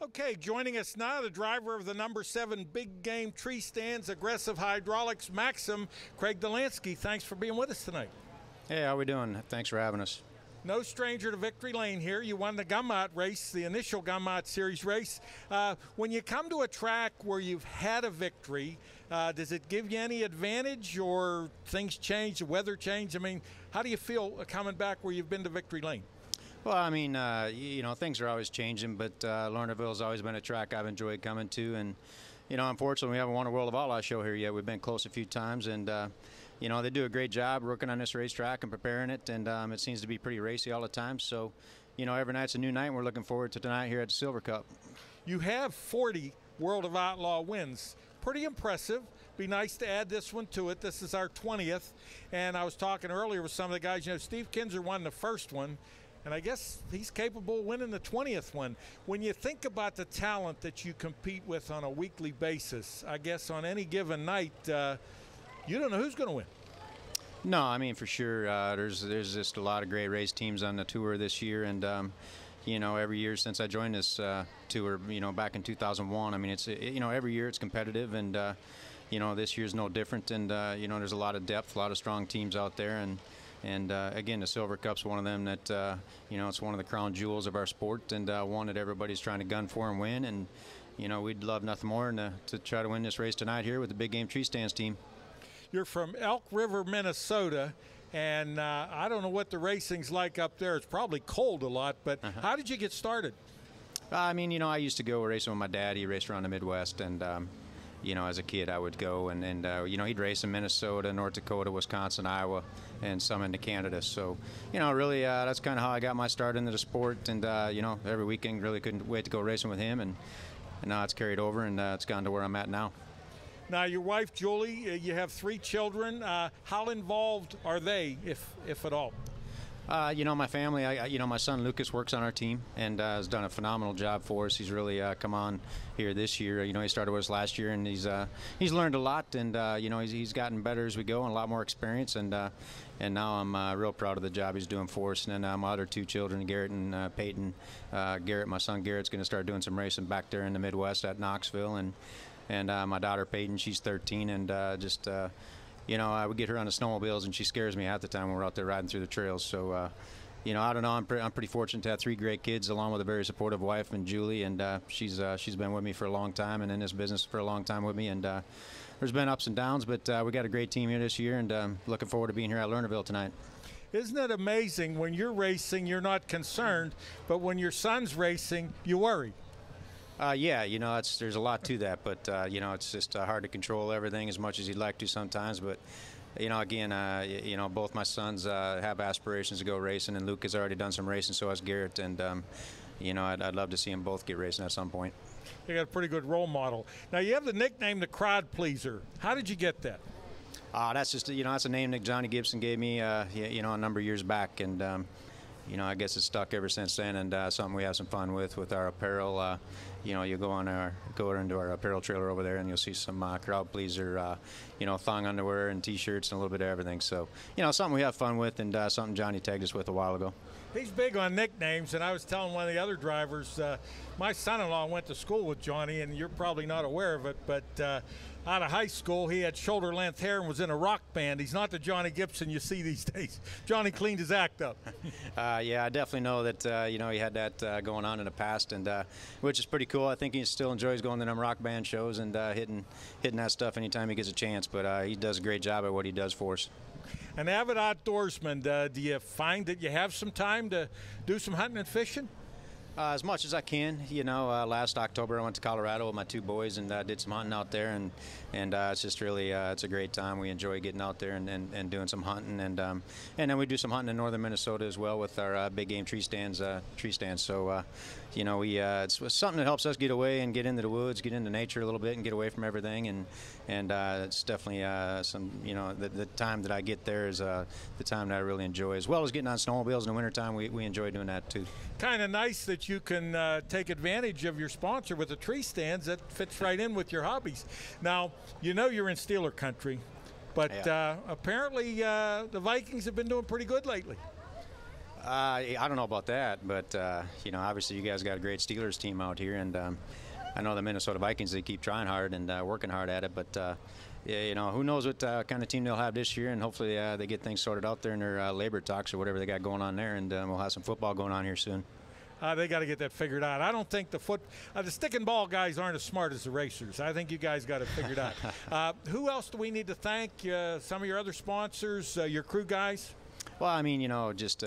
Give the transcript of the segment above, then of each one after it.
Okay, joining us now, the driver of the number 7 Big Game Tree Stands Aggressive Hydraulics Maxim, Craig Dollansky. Thanks for being with us tonight. Hey, how we doing? Thanks for having us. No stranger to victory lane here. You won the Gummot race, the initial Gummot Series race. When you come to a track where you've had a victory, does it give you any advantage, or things change, the weather change? I mean, how do you feel coming back where you've been to victory lane? Well, I mean, you know, things are always changing, but Lernerville's always been a track I've enjoyed coming to. And, you know, unfortunately, we haven't won a World of Outlaws show here yet. We've been close a few times, and, you know, they do a great job working on this racetrack and preparing it, and it seems to be pretty racy all the time. So, you know, every night's a new night, and we're looking forward to tonight here at the Silver Cup. You have 40 World of Outlaw wins. Pretty impressive. Be nice to add this one to it. This is our 20th, and I was talking earlier with some of the guys. You know, Steve Kinzer won the first one, and I guess he's capable of winning the 20th one. When you think about the talent that you compete with on a weekly basis, I guess on any given night, you don't know who's going to win. No, I mean, for sure. There's just a lot of great race teams on the tour this year, and you know, every year since I joined this tour, you know, back in 2001, I mean, it's you know, every year it's competitive, and you know, this year's no different. And you know, there's a lot of depth, a lot of strong teams out there, and again, the Silver Cup's one of them that you know, it's one of the crown jewels of our sport, and one that everybody's trying to gun for and win. And you know, we'd love nothing more than to try to win this race tonight here with the Big Game Tree Stands team. You're from Elk River, Minnesota, and I don't know what the racing's like up there. It's probably cold a lot, but how did you get started? I mean, you know, I used to go racing with my dad. He raced around the Midwest, and you know, as a kid I would go, and you know, he'd race in Minnesota, North Dakota, Wisconsin, Iowa, and some into Canada. So, you know, really that's kind of how I got my start into the sport, and you know, every weekend really couldn't wait to go racing with him, and now it's carried over, and it's gone to where I'm at now. Now, your wife, Julie, you have 3 children. How involved are they, if at all? You know, my family, you know, my son Lucas works on our team and has done a phenomenal job for us. He's really come on here this year. You know, he started with us last year, and he's learned a lot, and you know, he's gotten better as we go and a lot more experience. And now I'm real proud of the job he's doing for us. And then my other 2 children, Garrett and Peyton. Garrett, my son Garrett's going to start doing some racing back there in the Midwest at Knoxville, and my daughter Peyton, she's 13, and just you know, I would get her on the snowmobiles, and she scares me half the time when we're out there riding through the trails. So you know, I don't know, I'm pretty fortunate to have 3 great kids along with a very supportive wife and Julie, and she's been with me for a long time and in this business for a long time with me, and there's been ups and downs, but we got a great team here this year, and looking forward to being here at Lernerville tonight. Isn't it amazing, when you're racing you're not concerned, but when your son's racing you worry? Yeah, you know, there's a lot to that, but you know, it's just hard to control everything as much as you'd like to sometimes. But you know, again, you know, both my sons have aspirations to go racing, and Luke has already done some racing, so has Garrett, and you know, I'd love to see them both get racing at some point. You got a pretty good role model. Now, you have the nickname the Crowd Pleaser. How did you get that? That's just, you know, that's a name that Johnny Gibson gave me, you know, a number of years back, and you know, I guess it's stuck ever since then, and something we have some fun with our apparel. You know, you go into our apparel trailer over there, and you'll see some Crowd Pleaser, you know, thong underwear and T-shirts and a little bit of everything. So, you know, something we have fun with, and something Johnny tagged us with a while ago. He's big on nicknames, and I was telling one of the other drivers, my son-in-law went to school with Johnny, and you're probably not aware of it, but out of high school, he had shoulder-length hair and was in a rock band. He's not the Johnny Gibson you see these days. Johnny cleaned his act up. Yeah, I definitely know that, you know, he had that going on in the past, and which is pretty cool. I think he still enjoys going to them rock band shows and hitting that stuff anytime he gets a chance, but he does a great job at what he does for us. An avid outdoorsman, do you find that you have some time to do some hunting and fishing? As much as I can. You know, last October I went to Colorado with my 2 boys and did some hunting out there, and it's just really it's a great time. We enjoy getting out there and doing some hunting, and then we do some hunting in northern Minnesota as well with our Big Game Tree Stands. So you know, it's something that helps us get away and get into the woods, get into nature a little bit, and get away from everything. And it's definitely some, you know, the time that I get there is the time that I really enjoy, as well as getting on snowmobiles in the wintertime. We enjoy doing that too. Kind of nice that you can take advantage of your sponsor with the tree stands. That fits right in with your hobbies. Now, you know you're in Steeler country, but apparently the Vikings have been doing pretty good lately. I don't know about that, but you know, obviously you guys got a great Steelers team out here, and I know the Minnesota Vikings, they keep trying hard and working hard at it, but yeah, you know, who knows what kind of team they'll have this year, and hopefully they get things sorted out there in their labor talks or whatever they got going on there, and we'll have some football going on here soon. They got to get that figured out. I don't think the stick and ball guys aren't as smart as the racers. I think you guys got it figured out. Who else do we need to thank? Some of your other sponsors, your crew guys? Well, I mean, you know, just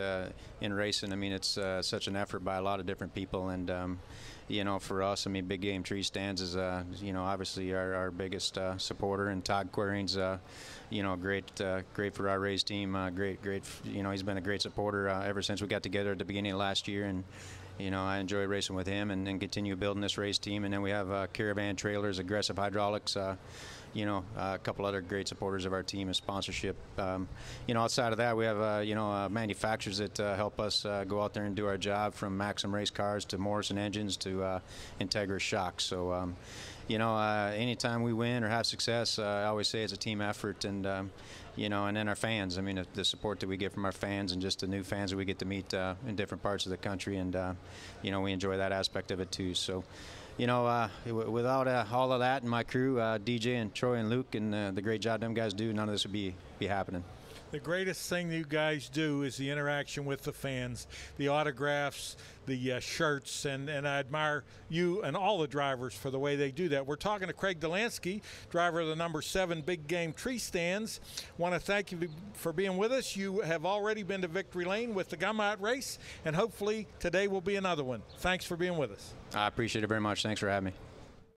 in racing, I mean, it's such an effort by a lot of different people, and you know, for us, I mean, Big Game Tree Stands is, you know, obviously our biggest supporter, and Todd Quiring's, you know, great for our race team. Great, you know, he's been a great supporter ever since we got together at the beginning of last year, and you know, I enjoy racing with him and continue building this race team. And then we have Caravan Trailers, Aggressive Hydraulics, you know, a couple other great supporters of our team and sponsorship. You know, outside of that, we have, you know, manufacturers that help us go out there and do our job, from Maxim Race Cars to Morrison Engines to Integra Shocks. So, you know, anytime we win or have success, I always say it's a team effort, and you know, and then our fans. I mean, the support that we get from our fans, and just the new fans that we get to meet in different parts of the country, and you know, we enjoy that aspect of it too. So, you know, without all of that and my crew, DJ and Troy and Luke, and the great job them guys do, none of this would be happening. The greatest thing you guys do is the interaction with the fans, the autographs, the shirts, and I admire you and all the drivers for the way they do that. We're talking to Craig Dollansky, driver of the number 7 Big Game Tree Stands. Want to thank you for being with us. You have already been to Victory Lane with the Gummout race, and hopefully today will be another one. Thanks for being with us. I appreciate it very much. Thanks for having me.